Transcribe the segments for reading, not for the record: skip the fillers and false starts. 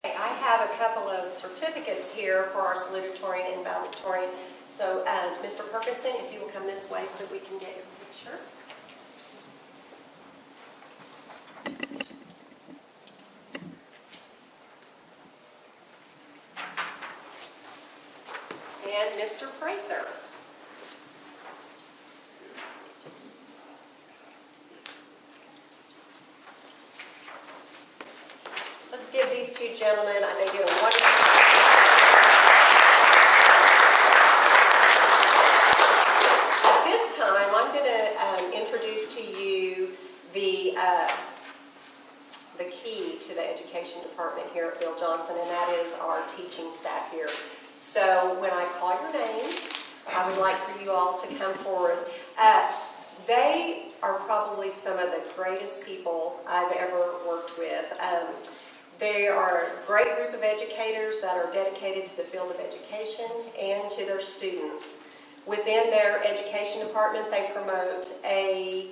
I have a couple of certificates here for our salutatorian and valedictorian. So, Mr. Perkinson, if you will come this way so that we can get your picture. And Mr. Prather. Let's give these two gentlemen, they did a wonderful At this time, I'm going to introduce to you the key to the education department here at Bill Johnson, and that is our teaching staff here. So when I call your names, I would like for you all to come forward. They are probably some of the greatest people I've ever worked with. They are a great group of educators that are dedicated to the field of education and to their students. Within their education department, they promote a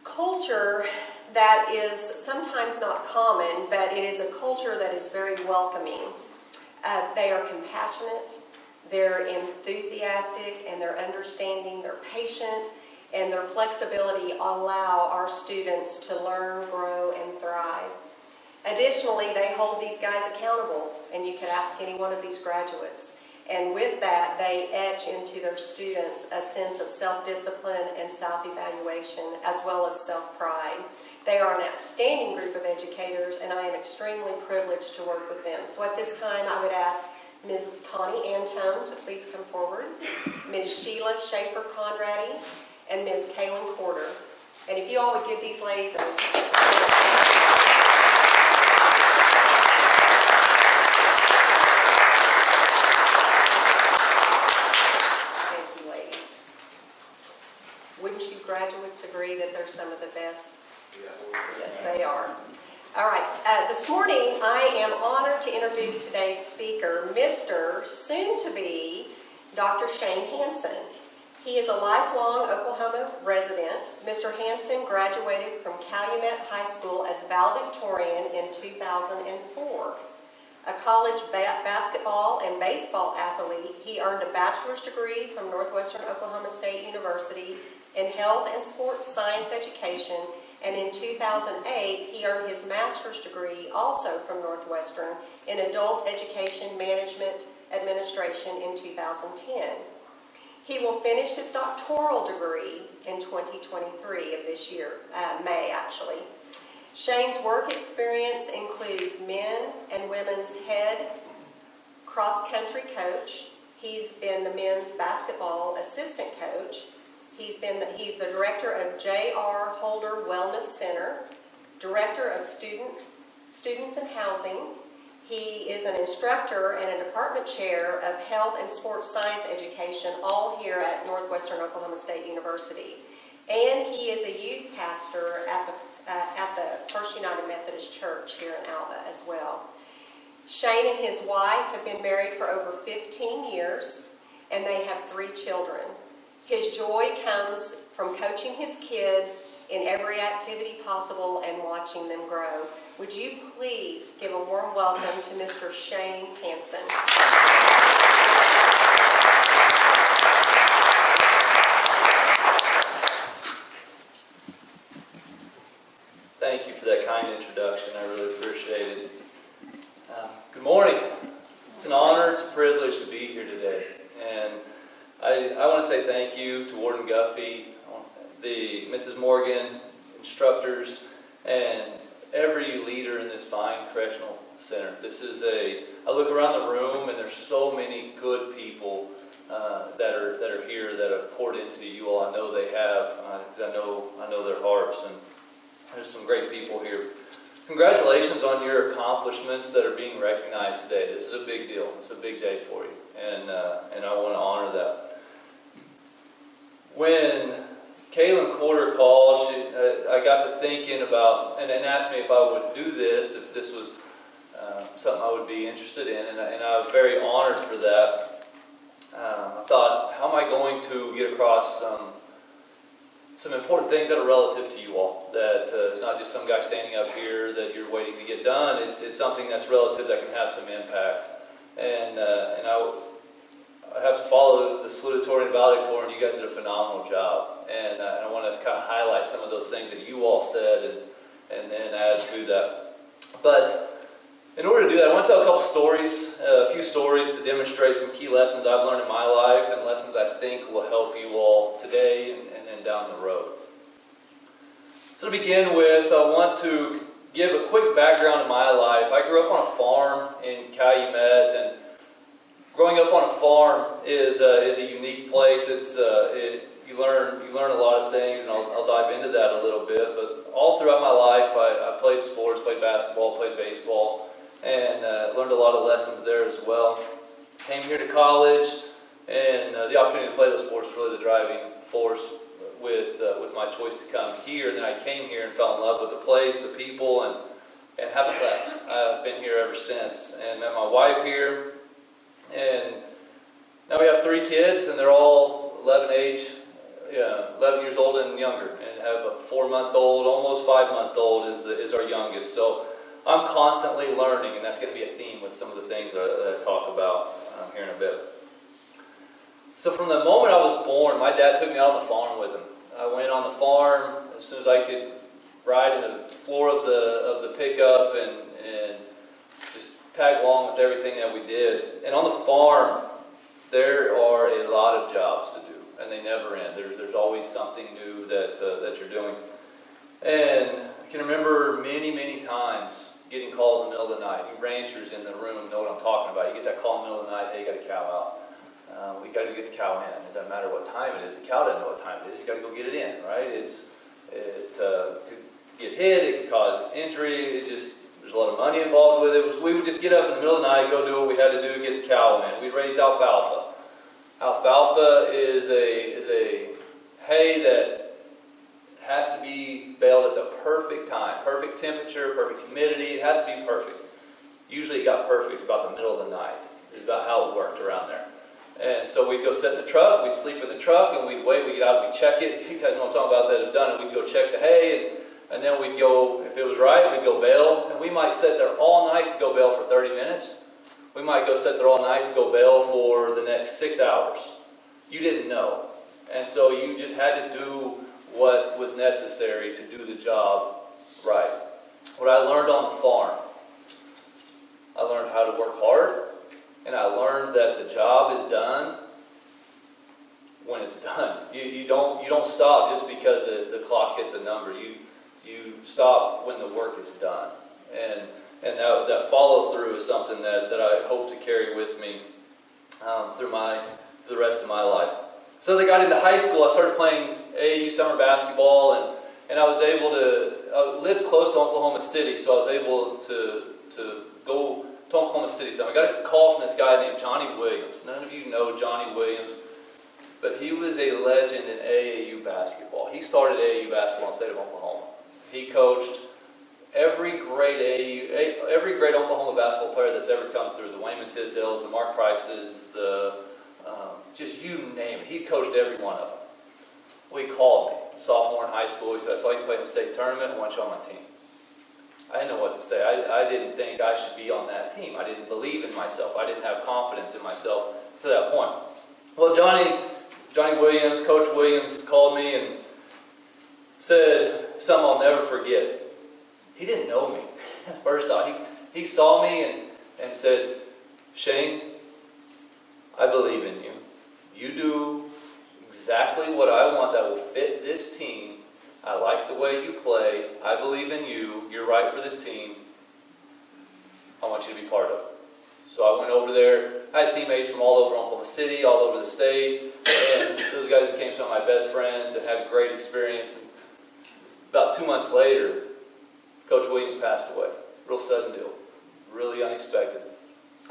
culture that is sometimes not common, but it is a culture that is very welcoming. They are compassionate, they're enthusiastic, and they're understanding, they're patient, and their flexibility allow our students to learn, grow, and thrive. Additionally, they hold these guys accountable, and you could ask any one of these graduates. And with that, they etch into their students a sense of self-discipline and self-evaluation, as well as self-pride. They are an outstanding group of educators, and I am extremely privileged to work with them. So at this time, I would ask Mrs. Connie Antone to please come forward, Ms. Sheila Schaefer-Conradi, and Ms. Kaylin Porter. And if you all would give these ladies a... Wouldn't you graduates agree that they're some of the best? Yeah. Yes, they are. All right. This morning, I am honored to introduce today's speaker, Mr. soon-to-be Dr. Shane Hansen. He is a lifelong Oklahoma resident. Mr. Hansen graduated from Calumet High School as valedictorian in 2004. A college basketball and baseball athlete, he earned a bachelor's degree from Northwestern Oklahoma State University in Health and Sports Science Education, and in 2008 he earned his master's degree also from Northwestern in Adult Education Management Administration in 2010. He will finish his doctoral degree in 2023 of this year, May actually. Shane's work experience includes men and women's head cross-country coach. He's been the men's basketball assistant coach. He's the director of J.R. Holder Wellness Center, director of Students and Housing. He is an instructor and a department chair of Health and Sports Science Education, all here at Northwestern Oklahoma State University. And he is a youth pastor at the First United Methodist Church here in Alva as well. Shane and his wife have been married for over 15 years, and they have 3 children. His joy comes from coaching his kids in every activity possible and watching them grow. Would you please give a warm welcome to Mr. Shane Hansen. Thank you for that kind introduction. I really appreciate it. Good morning. It's an honor, it's a privilege to be here today. And I want to say thank you to Warden Guffey, the Mrs. Morgan, instructors, and every leader in this fine correctional center. I look around the room and there's so many good people that are here that have poured into you all. I know they have, because I know their hearts, and there's some great people here. Congratulations on your accomplishments that are being recognized today. This is a big deal. It's a big day for you, and I want to honor that. When Kaylin Porter called, I got to thinking about, and asked me if I would do this, if this was something I would be interested in, and I was very honored for that. I thought, how am I going to get across some important things that are relative to you all. That it's not just some guy standing up here that you're waiting to get done. It's something that's relative that can have some impact. And I have to follow the salutatorian and valedictorian. You guys did a phenomenal job. And I want to kind of highlight some of those things that you all said and then add to that. But in order to do that, I want to tell a few stories to demonstrate some key lessons I've learned in my life and lessons I think will help you all today and then down the road. So to begin with, I want to give a quick background of my life. I grew up on a farm in Calumet, and growing up on a farm is a unique place. You learn a lot of things, and I'll dive into that a little bit. But all throughout my life, I played sports, played basketball, played baseball, and learned a lot of lessons there as well. Came here to college, and the opportunity to play those sports was really the driving force with my choice to come here. And then I came here and fell in love with the place, the people, and haven't left. I've been here ever since, and met my wife here. And now we have 3 kids, and they're all 11 years old and younger, and have a 4-month-old, almost 5-month-old is our youngest. So I'm constantly learning, and that's going to be a theme with some of the things that I talk about here in a bit. So from the moment I was born, my dad took me out on the farm with him. I went on the farm as soon as I could ride in the floor of the pickup and just tag along with everything that we did. And on the farm, there are a lot of jobs to do, and they never end. There's always something new that you're doing. And I can remember many times getting calls in the middle of the night. You ranchers in the room know what I'm talking about. You get that call in the middle of the night, hey, you got a cow out. We got to get the cow in. It doesn't matter what time it is. The cow doesn't know what time it is. You got to go get it in, right? It could get hit. It could cause injury. There's a lot of money involved with it. We would just get up in the middle of the night, go do what we had to do to get the cow in. We'd raise alfalfa. Alfalfa is a hay that has to be baled at the perfect time, perfect temperature, perfect humidity. It has to be perfect. Usually it got perfect about the middle of the night. It's about how it worked around there. And so we'd go sit in the truck, we'd sleep in the truck, and we'd wait, we'd get out and we'd check it. You guys know what I'm talking about, that it's done, and we'd go check the hay, and then we'd go, if it was right, we'd go bale, and we might sit there all night to go bale for 30 minutes. We might go sit there all night to go bale for the next 6 hours. You didn't know. And so you just had to do what was necessary to do the job right. What I learned on the farm, I learned how to work hard. And I learned that the job is done when it's done. You don't stop just because the clock hits a number. You stop when the work is done. And that follow through is something that I hope to carry with me through the rest of my life. So as I got into high school, I started playing AAU summer basketball, and I was able I lived close to Oklahoma City, so I was able to go to Oklahoma City. So I got a call from this guy named Johnny Williams. None of you know Johnny Williams, but he was a legend in AAU basketball. He started AAU basketball in the state of Oklahoma. He coached every great Oklahoma basketball player that's ever come through. The Wayman Tisdales, the Mark Prices, just you name it. He coached every one of them. Well, he called me, sophomore in high school. He said, I saw you play in the state tournament. I want you on my team. I didn't know what to say. I didn't think I should be on that team. I didn't believe in myself. I didn't have confidence in myself to that point. Well, Johnny Williams, Coach Williams, called me and said something I'll never forget. He didn't know me. First off, he saw me and said, Shane, I believe in you. You do exactly what I want that will fit this team. I like the way you play. I believe in you. You're right for this team. I want you to be part of it. So I went over there. I had teammates from all over Oklahoma City, all over the state, and those guys became some of my best friends and had a great experience. And about 2 months later, Coach Williams passed away. Real sudden deal. Really unexpected.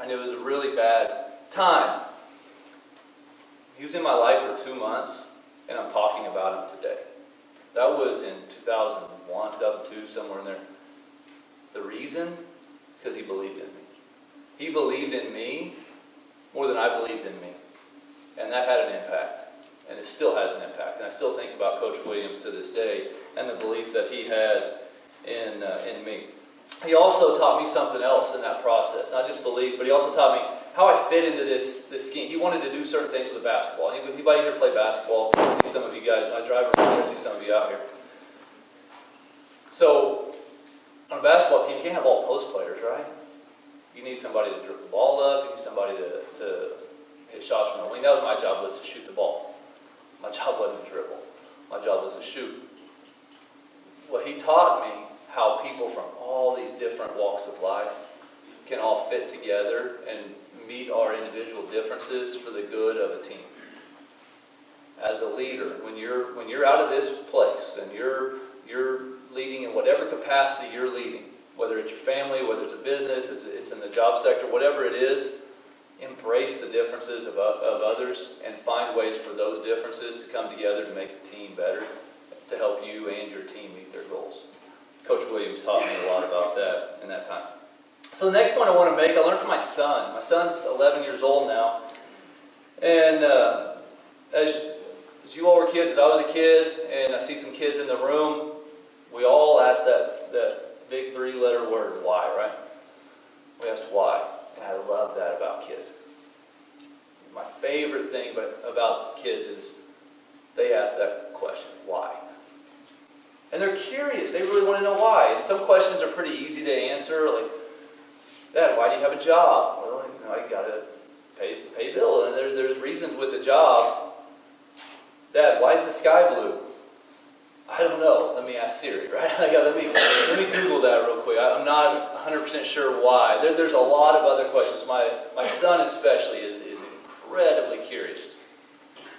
And it was a really bad time. He was in my life for 2 months, and I'm talking about him today. That was in 2001, 2002, somewhere in there. The reason is because he believed in me. He believed in me more than I believed in me. And that had an impact. And it still has an impact. And I still think about Coach Williams to this day and the belief that he had in me. He also taught me something else in that process. Not just belief, but he also taught me how I fit into this scheme. He wanted to do certain things with the basketball. Anybody here play basketball? I see some of you guys. When I drive around here, I see some of you out here. So, on a basketball team, you can't have all post players, right? You need somebody to dribble the ball up. You need somebody to hit shots from the wing. That was my job, was to shoot the ball. My job wasn't to dribble. My job was to shoot. Well, he taught me how people from all these different walks of life can all fit together and meet our individual differences for the good of a team. As a leader, when you're out of this place and you're leading in whatever capacity you're leading, whether it's your family, whether it's a business, it's in the job sector, whatever it is, embrace the differences of others and find ways for those differences to come together to make the team better, to help you and your team meet their goals. Coach Williams taught me a lot about that in that time. So the next point I want to make, I learned from my son. My son's 11 years old now. And as you all were kids, as I was a kid, and I see some kids in the room, we all ask that big 3-letter word, why, right? We asked why. And I love that about kids. My favorite thing about kids is they ask that question, why? And they're curious. They really want to know why. And some questions are pretty easy to answer, like, Dad, why do you have a job? Well, I got to pay bill. And there's reasons with the job. Dad, why is the sky blue? I don't know. Let me ask Siri, right? Let me Google that real quick. I'm not 100% sure why. There's a lot of other questions. My son especially is incredibly curious.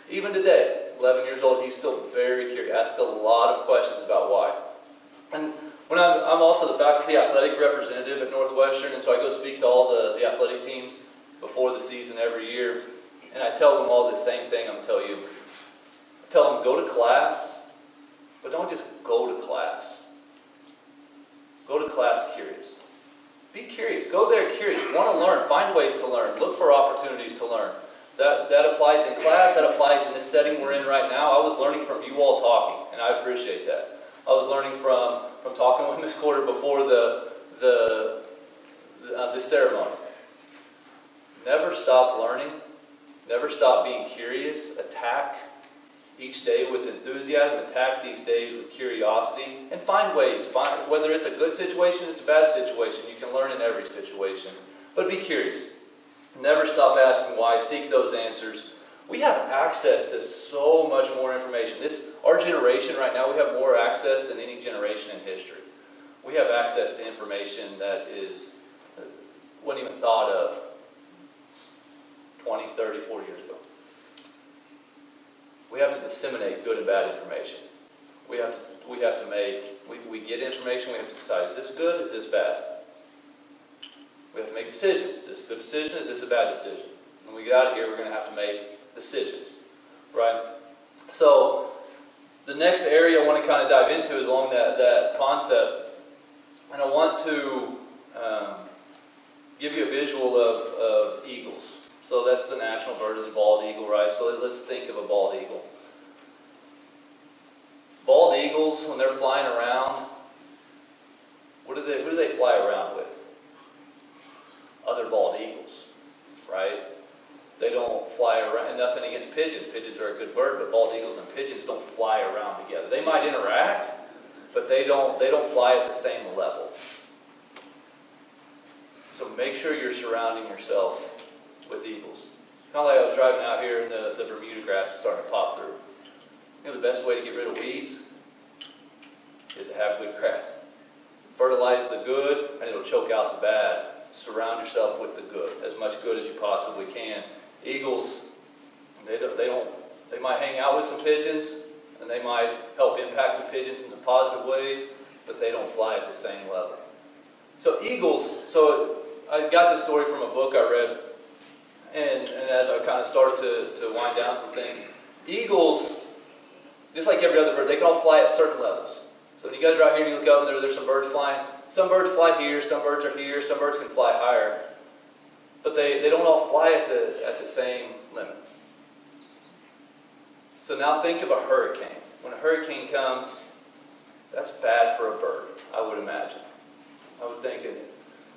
Even today, 11 years old, he's still very curious. Asks a lot of questions about why. And when I'm also the faculty athletic representative at Northwestern, and so I go speak to all the athletic teams before the season every year, and I tell them all the same thing I'm telling you. I tell them, go to class, but don't just go to class. Go to class curious. Be curious. Go there curious. Want to learn. Find ways to learn. Look for opportunities to learn. That applies in class. That applies in this setting we're in right now. I was learning from you all talking, and I appreciate that. I was learning from talking with Miss Quarter before this ceremony. Never stop learning. Never stop being curious. Attack each day with enthusiasm. Attack these days with curiosity. And find ways. Whether it's a good situation, it's a bad situation. You can learn in every situation. But be curious. Never stop asking why. Seek those answers. We have access to so much more information. Our generation right now, we have more access than any generation in history. We have access to information that wasn't even thought of 20, 30, 40 years ago. We have to disseminate good and bad information. We get information, we have to decide, is this good, is this bad? We have to make decisions. Is this a good decision, is this a bad decision? When we get out of here, we're going to have to make decisions, right? So the next area I want to kind of dive into is along that concept, and I want to give you a visual of eagles. So that's the national bird, is a bald eagle, right? So let's think of a bald eagle. Bald eagles, when they're flying around, who do they fly around with? Other bald eagles, right? They don't fly around, and nothing against pigeons. Pigeons are a good bird, but bald eagles and pigeons don't fly around together. They might interact, but they don't fly at the same level. So make sure you're surrounding yourself with eagles. Kind of like I was driving out here and the Bermuda grass is starting to pop through. You know the best way to get rid of weeds is to have good grass. Fertilize the good, and it'll choke out the bad. Surround yourself with the good, as much good as you possibly can. Eagles, they might hang out with some pigeons, and they might help impact some pigeons in some positive ways, but they don't fly at the same level. So eagles, so I got this story from a book I read, and as I kind of start to wind down some things, eagles, just like every other bird, they can all fly at certain levels. So when you guys are out here and you look up and there's some birds flying, some birds fly here, some birds are here, some birds can fly higher. But they don't all fly at the same limit. So now think of a hurricane. When a hurricane comes, that's bad for a bird, I would imagine. I would think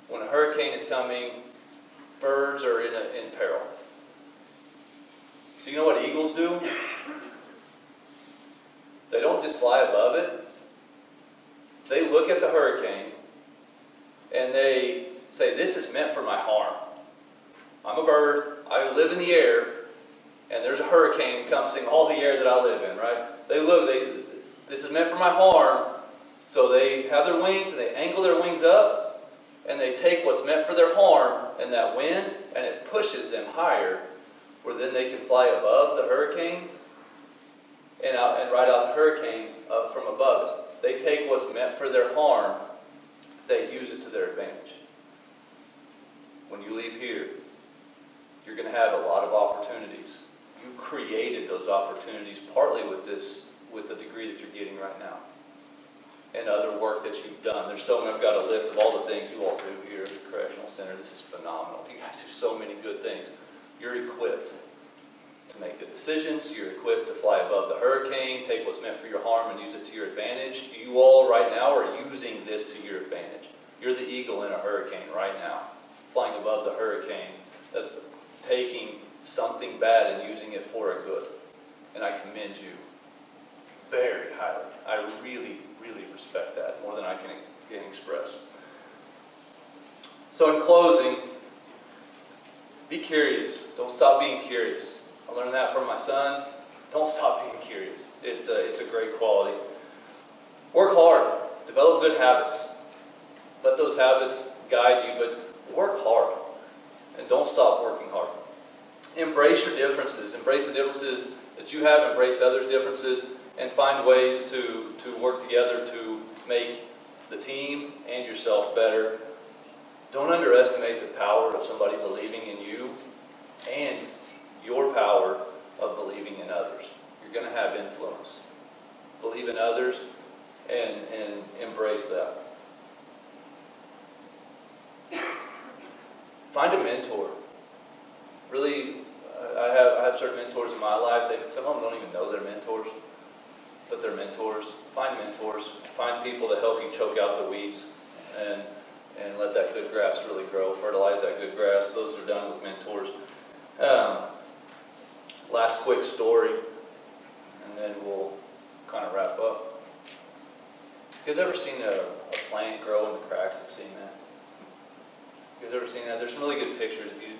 when a hurricane is coming, birds are in peril. So you know what eagles do? They don't just fly above it. They look at the hurricane and they say, this is meant for my harm. I'm a bird, I live in the air, and there's a hurricane encompassing all the air that I live in, right? They look, this is meant for my harm, so they have their wings and they angle their wings up and they take what's meant for their harm and that wind and it pushes them higher where then they can fly above the hurricane and ride out the hurricane from above it. They take what's meant for their harm, they use it to their advantage. When you leave here, you're going to have a lot of opportunities. You created those opportunities partly with the degree that you're getting right now. And other work that you've done. There's so many, I've got a list of all the things you all do here at the Correctional Center. This is phenomenal. You guys do so many good things. You're equipped to make good decisions. You're equipped to fly above the hurricane, take what's meant for your harm and use it to your advantage. You all right now are using this to your advantage. You're the eagle in a hurricane right now, flying above the hurricane. That's taking something bad and using it for a good. And I commend you very highly. I really, really respect that more than I can express. So in closing, be curious. Don't stop being curious. I learned that from my son. Don't stop being curious. It's a great quality. Work hard. Develop good habits. Let those habits guide you, but work hard. And don't stop working hard. Embrace your differences. Embrace the differences that you have. Embrace others' differences. And find ways to work together to make the team and yourself better. Don't underestimate the power of somebody believing in you and your power of believing in others. You're going to have influence. Believe in others and embrace that. Find a mentor. Really, I have certain mentors in my life. Some of them don't even know they're mentors, but they're mentors. Find mentors. Find people that help you choke out the weeds and let that good grass really grow. Fertilize that good grass. Those are done with mentors. Last quick story, and then we'll kind of wrap up. You guys ever seen a plant grow in the cracks? Have seen that? You guys ever seen that? There's some really good pictures. If you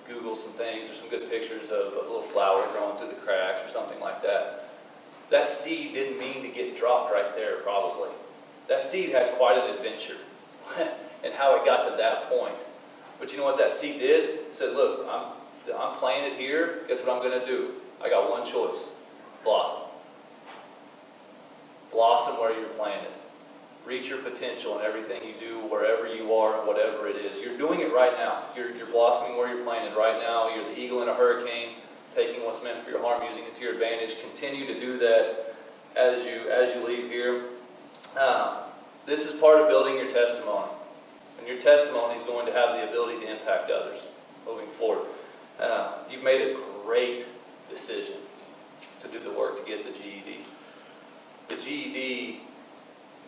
Google some things, there's some good pictures of a little flower growing through the cracks or something like that. That seed didn't mean to get dropped right there, probably. That seed had quite an adventure and how it got to that point. But you know what that seed did? It said, look, I'm planted here. Guess what I'm going to do? I got one choice. Blossom. Blossom where you're planted. Reach your potential in everything you do, wherever you are, whatever it is. You're doing it right now. You're blossoming where you're planted right now. You're the eagle in a hurricane, taking what's meant for your harm, using it to your advantage. Continue to do that as you leave here. This is part of building your testimony. And your testimony is going to have the ability to impact others moving forward. You've made a great decision to do the work to get the GED. The GED,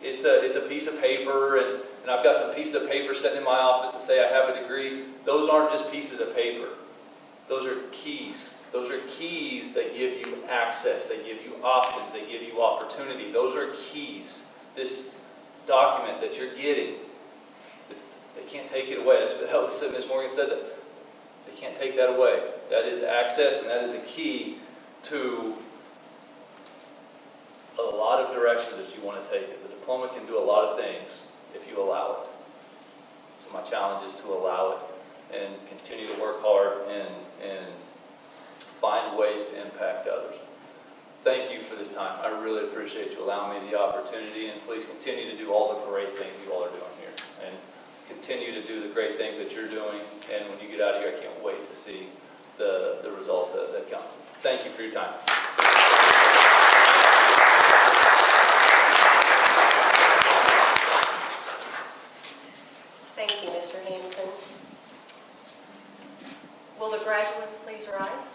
it's a piece of paper, and I've got some pieces of paper sitting in my office to say I have a degree. Those aren't just pieces of paper. Those are keys. Those are keys that give you access. They give you options. They give you opportunity. Those are keys. This document that you're getting, they can't take it away. That's what Ms. Morgan said, that they can't take that away. That is access, and that is a key to a lot of directions that you want to take it. The diploma can do a lot of things if you allow it. So my challenge is to allow it and continue to work hard and find ways to impact others. Thank you for this time. I really appreciate you allowing me the opportunity, and please continue to do all the great things you all are doing here. And continue to do the great things that you're doing, and when you get out of here, I can't wait to see the results that come. Thank you for your time. Thank you, Mr. Hanson. Will the graduates please rise?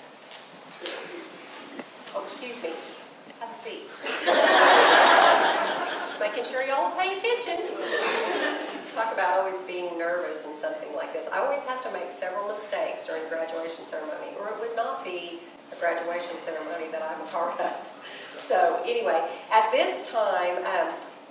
about always being nervous in something like this. I always have to make several mistakes during the graduation ceremony, or it would not be a graduation ceremony that I'm a part of. So anyway, at this time,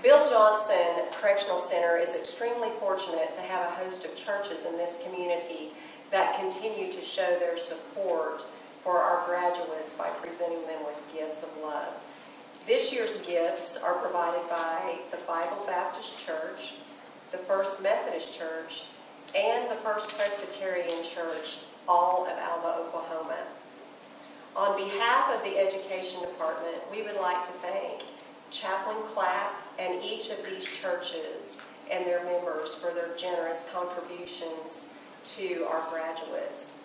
Bill Johnson Correctional Center is extremely fortunate to have a host of churches in this community that continue to show their support for our graduates by presenting them with gifts of love. This year's gifts are provided by the Bible Baptist Church, the First Methodist Church, and the First Presbyterian Church, all of Alva, Oklahoma. On behalf of the Education Department, we would like to thank Chaplain Clapp and each of these churches and their members for their generous contributions to our graduates.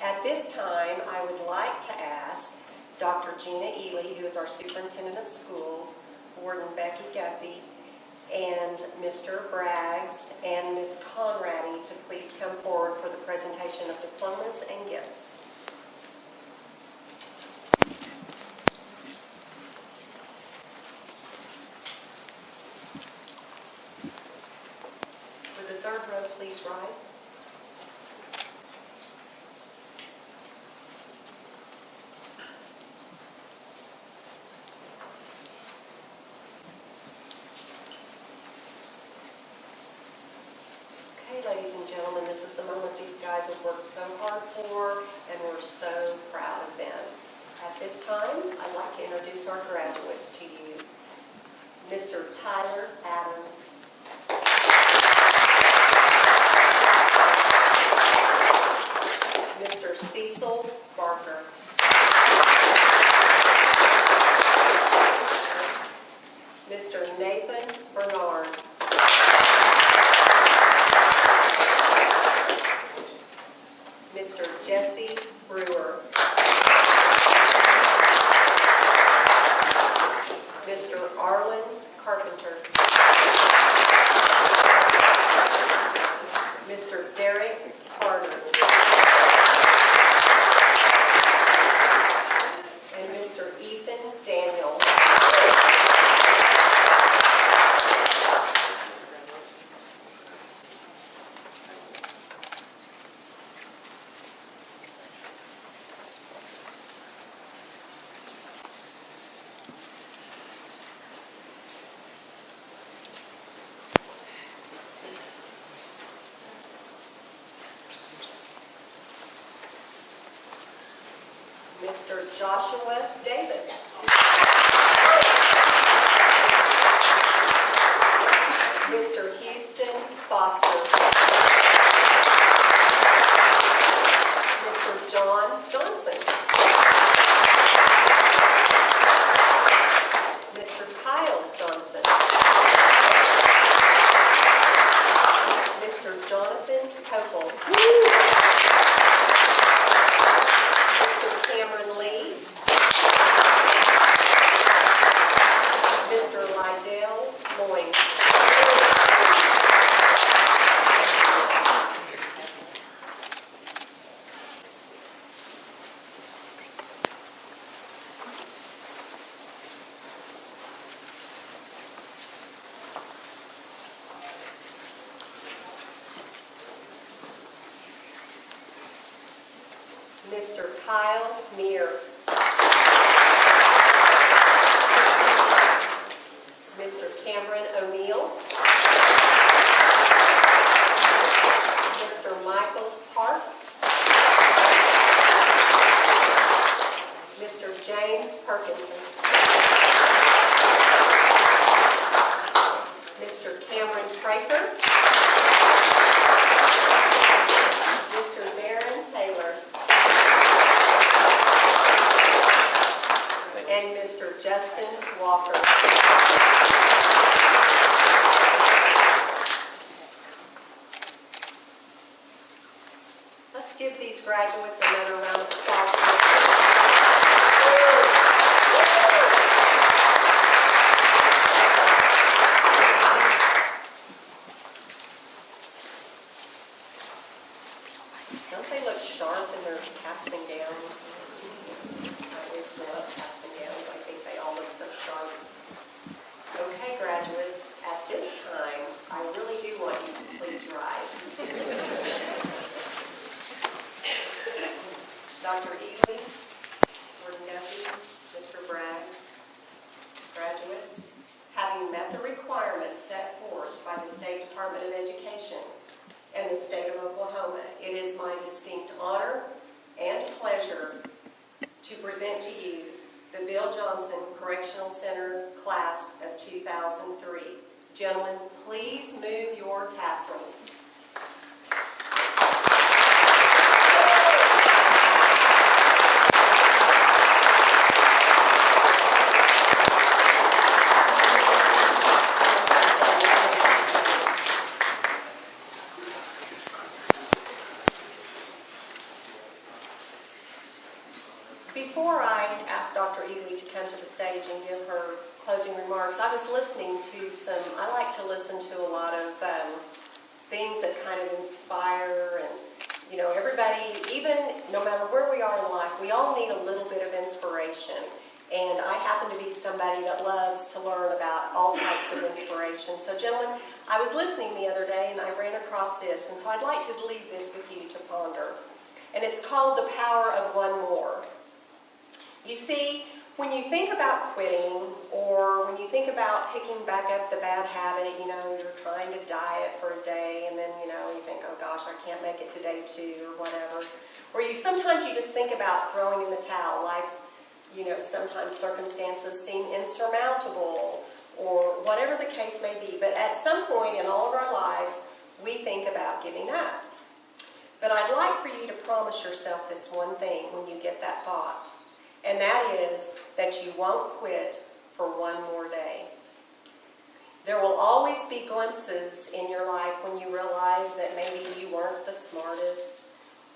At this time, I would like to ask Dr. Gina Ely, who is our Superintendent of Schools, Warden Becky Guffey, and Mr. Braggs and Ms. Conradi to please come forward for the presentation of diplomas and gifts. Would the third row please rise? Ladies and gentlemen, this is the moment these guys have worked so hard for, and we're so proud of them. At this time, I'd like to introduce our graduates to you. Mr. Tyler Adams. Mr. Cecil Barker. Mr. Nathan Bernard. Mr. Jesse Brewer. Mr. Arlen Carpenter. Mr. Derek Carter. And Mr. Ethan Daniel. Mr. Joshua Davis. Mr. Houston Foster. Mr. John Johnson. Mr. Kyle Johnson. Mr. Jonathan Copel. Cameron Lee, Mr. Lydell Lloyd, Mr. Kyle Meir, Mr. Cameron O'Neill, Mr. Michael Parks, Mr. James Perkinson, Mr. Cameron Traker, Mr. Darren Taylor, and Mr. Justin Walker. Let's give these graduates another round of applause. Don't they look sharp in their caps and gowns? I always love caps and gowns. I think they all look so sharp. Okay, graduates, at this time, I really do want you the State Department of Education and the State of Oklahoma. It is my distinct honor and pleasure to present to you the Bill Johnson Correctional Center class of 2003. Gentlemen, please move your tassels. Before I asked Dr. Ely to come to the stage and give her closing remarks, I was listening to I like to listen to a lot of things that kind of inspire, and everybody, even no matter where we are in life, we all need a little bit of inspiration. And I happen to be somebody that loves to learn about all types of inspiration. So gentlemen, I was listening the other day and I ran across this, and so I'd like to leave this with you to ponder. And it's called The Power of One More. You see, when you think about quitting, or when you think about picking back up the bad habit, you're trying to diet for a day, and then, you think, oh gosh, I can't make it to day 2 or whatever. Or sometimes you just think about throwing in the towel. Life's, sometimes circumstances seem insurmountable, or whatever the case may be. But at some point in all of our lives, we think about giving up. But I'd like for you to promise yourself this one thing when you get that thought. And that is that you won't quit for one more day. There will always be glimpses in your life when you realize that maybe you weren't the smartest,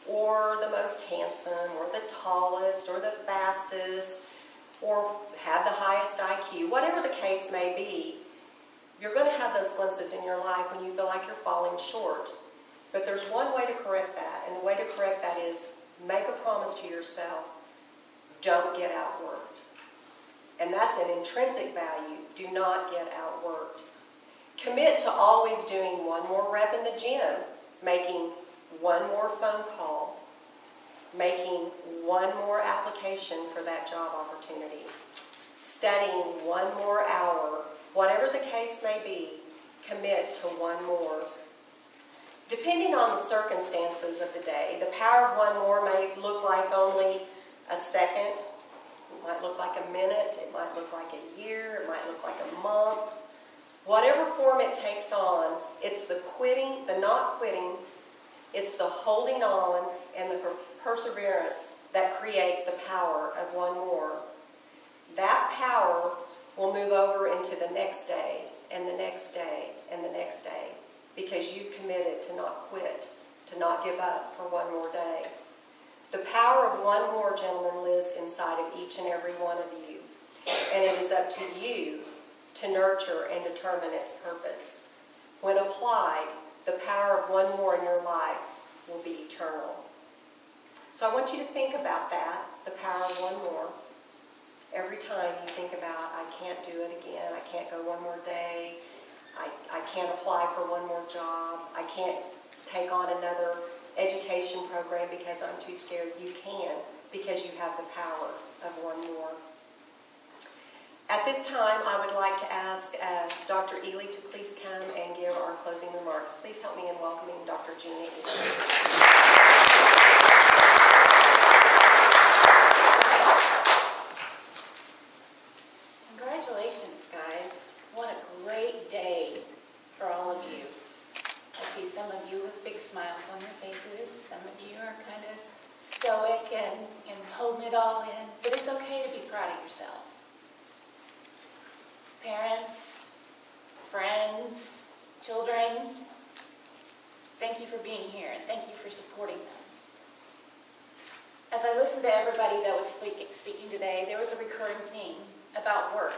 or the most handsome, or the tallest, or the fastest, or had the highest IQ. Whatever the case may be, you're going to have those glimpses in your life when you feel like you're falling short. But there's one way to correct that, and the way to correct that is make a promise to yourself. Don't get outworked. And that's an intrinsic value. Do not get outworked. Commit to always doing one more rep in the gym, making one more phone call, making one more application for that job opportunity, studying one more hour, whatever the case may be, commit to one more. Depending on the circumstances of the day, the power of one more may look like only a second, it might look like a minute, it might look like a year, it might look like a month. Whatever form it takes on, it's the quitting, the not quitting, it's the holding on and the perseverance that create the power of one more. That power will move over into the next day, and the next day, and the next day, because you've committed to not quit, to not give up for one more day. The power of one more, gentlemen, lives inside of each and every one of you. And it is up to you to nurture and determine its purpose. When applied, the power of one more in your life will be eternal. So I want you to think about that, the power of one more. Every time you think about, I can't do it again, I can't go one more day, I can't apply for one more job, I can't take on another education program because I'm too scared. You can, because you have the power of one more. At this time, I would like to ask Dr. Ely to please come and give our closing remarks. Please help me in welcoming Dr. Gina Ely. Congratulations, guys. What a great day for all of you. I see some of you with big smiles on your faces. Some of you are kind of stoic and holding it all in. But it's okay to be proud of yourselves. Parents, friends, children, thank you for being here and thank you for supporting them. As I listened to everybody that was speaking today, there was a recurring theme about work.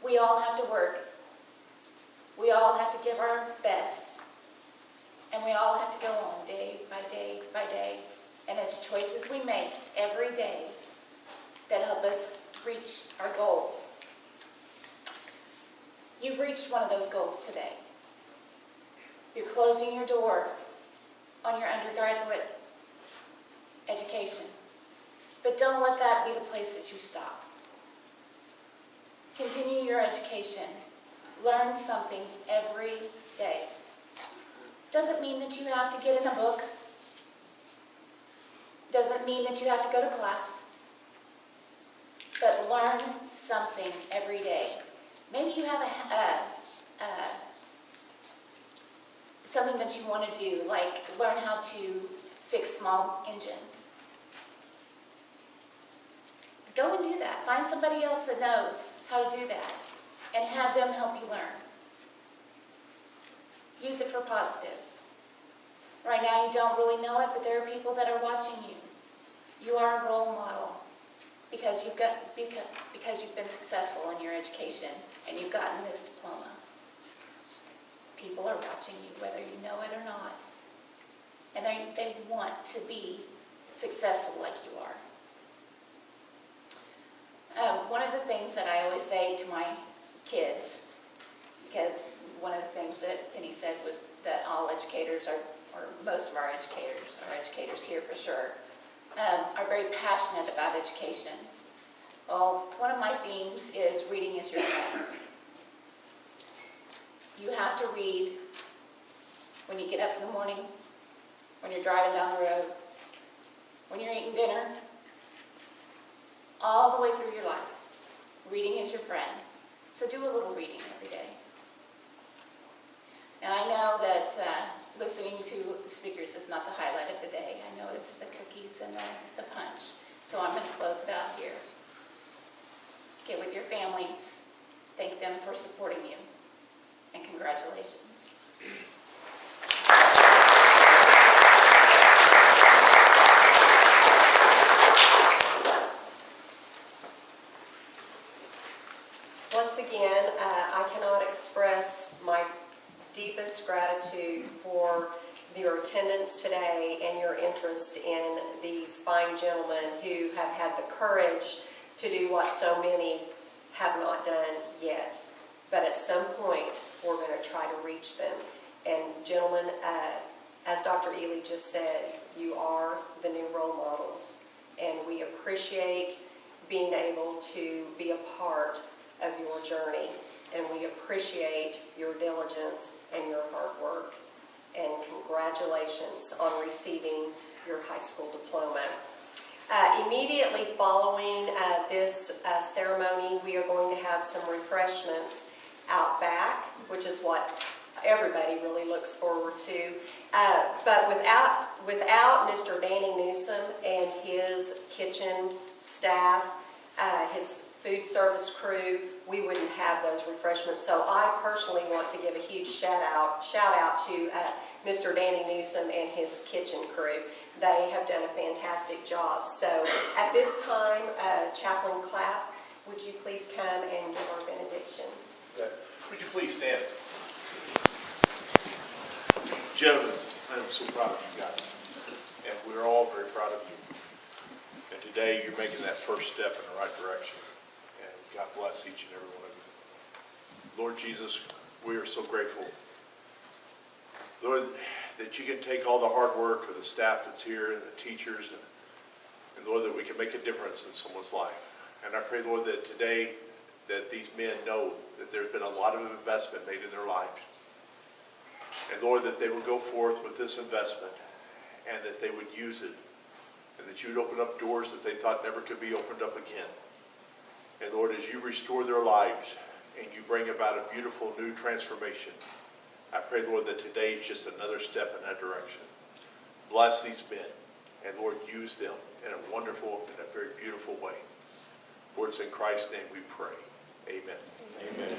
We all have to work. We all have to give our best. And we all have to go on day by day by day. And it's choices we make every day that help us reach our goals. You've reached one of those goals today. You're closing your door on your undergraduate education. But don't let that be the place that you stop. Continue your education Learn something every day. Doesn't mean that you have to get in a book. Doesn't mean that you have to go to class. But learn something every day. Maybe you have something that you want to do, like learn how to fix small engines. Go and do that. Find somebody else that knows how to do that and have them help you learn. Use it for positive. Right now you don't really know it, but there are people that are watching you. You are a role model because you've been successful in your education and you've gotten this diploma. People are watching you, whether you know it or not. And they want to be successful like you are. One of the things that I always say to my kids, because one of the things that Penny said was that all educators or most of our educators here for sure, are very passionate about education. Well, one of my themes is reading is your friend. You have to read when you get up in the morning, when you're driving down the road, when you're eating dinner, all the way through your life. Reading is your friend. So do a little reading every day. And I know that listening to the speakers is not the highlight of the day. I know it's the cookies and the punch. So I'm going to close it out here. Get with your families. Thank them for supporting you. And congratulations. Once again, I cannot express my deepest gratitude for your attendance today and your interest in these fine gentlemen who have had the courage to do what so many have not done yet. But at some point, we're going to try to reach them. And gentlemen, as Dr. Ely just said, you are the new role models. And we appreciate being able to be a part of your journey. And we appreciate your diligence and your hard work. And congratulations on receiving your high school diploma. Immediately following this ceremony, we are going to have some refreshments out back, which is what everybody really looks forward to. But without Mr. Danny Newsom and his kitchen staff, his food service crew, we wouldn't have those refreshments. So I personally want to give a huge shout out to Mr. Danny Newsom and his kitchen crew. They have done a fantastic job. So at this time, Chaplain Clapp, would you please come and give our benediction? Okay. Would you please stand? Gentlemen, I am so proud of you guys, and we're all very proud of you. And today you're making that first step in the right direction, and God bless each and every one of you. Lord Jesus, we are so grateful, Lord, that you can take all the hard work of the staff that's here and the teachers, and Lord, that we can make a difference in someone's life. And I pray, Lord, that today that these men know that there's been a lot of investment made in their lives. And Lord, that they will go forth with this investment and that they would use it. And that you would open up doors that they thought never could be opened up again. And Lord, as you restore their lives and you bring about a beautiful new transformation, I pray, Lord, that today is just another step in that direction. Bless these men. And Lord, use them in a wonderful and a very beautiful way. For it's in Christ's name we pray. Amen. Amen.